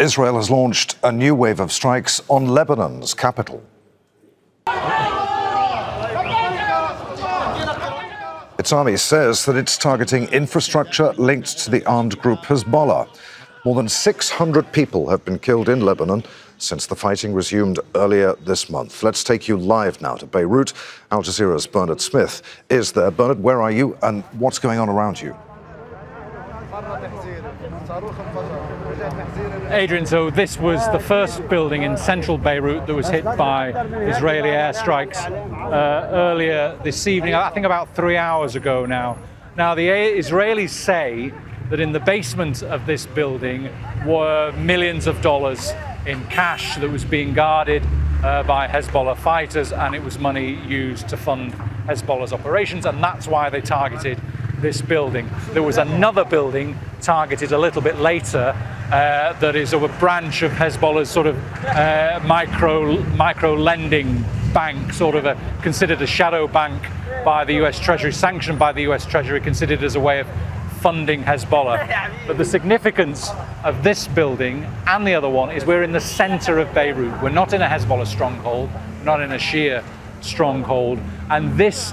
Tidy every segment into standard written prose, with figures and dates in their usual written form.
Israel has launched a new wave of strikes on Lebanon's capital. Its army says that it's targeting infrastructure linked to the armed group Hezbollah. More than 600 people have been killed in Lebanon since the fighting resumed earlier this month. Let's take you live now to Beirut. Al Jazeera's Bernard Smith is there. Bernard, where are you and what's going on around you? Adrian, so this was the first building in central Beirut that was hit by Israeli airstrikes earlier this evening, I think about 3 hours ago now. Now, the Israelis say that in the basement of this building were millions of dollars in cash that was being guarded by Hezbollah fighters, and it was money used to fund Hezbollah's operations, and that's why they targeted this building. There was another building targeted a little bit later that is a branch of Hezbollah's sort of micro lending bank, sort of considered a shadow bank by the US Treasury, sanctioned by the US Treasury, considered as a way of funding Hezbollah. But the significance of this building and the other one is we're in the center of Beirut. We're not in a Hezbollah stronghold, we're not in a Shia stronghold, and this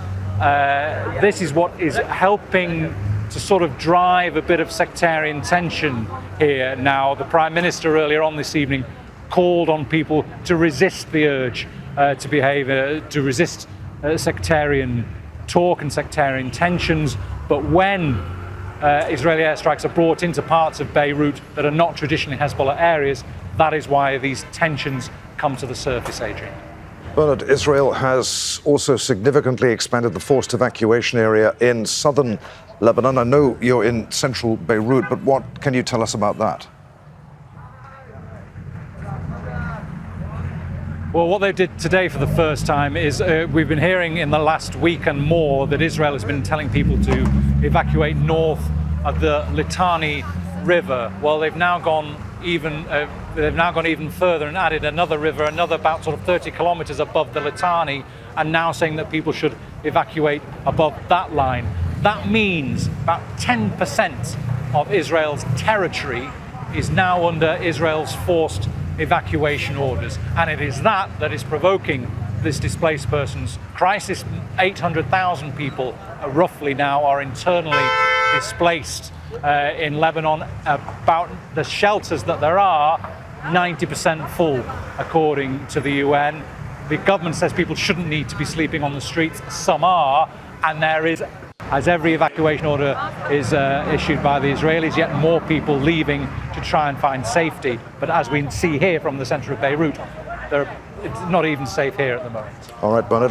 is what is helping to sort of drive a bit of sectarian tension here. Now, the Prime Minister earlier on this evening called on people to resist the urge to behave, to resist sectarian talk and sectarian tensions. But when Israeli airstrikes are brought into parts of Beirut that are not traditionally Hezbollah areas, that is why these tensions come to the surface, Adrian. Bernard, Israel has also significantly expanded the forced evacuation area in southern Lebanon. I know you're in central Beirut, but what can you tell us about that? Well, what they did today for the first time is we've been hearing in the last week and more that Israel has been telling people to evacuate north of the Litani River. Well, they've now gone even further and added another river, another about sort of 30 kilometers above the Litani, and now saying that people should evacuate above that line. That means about 10% of Israel's territory is now under Israel's forced evacuation orders, and it is that is provoking this displaced persons crisis. 800,000 people roughly now are internally displaced in Lebanon. About the shelters that there are, 90% full, according to the UN. The government says people shouldn't need to be sleeping on the streets. Some are, and there is, as every evacuation order is issued by the Israelis, yet more people leaving to try and find safety. But as we see here from the center of Beirut, it's not even safe here at the moment. All right, Bernard.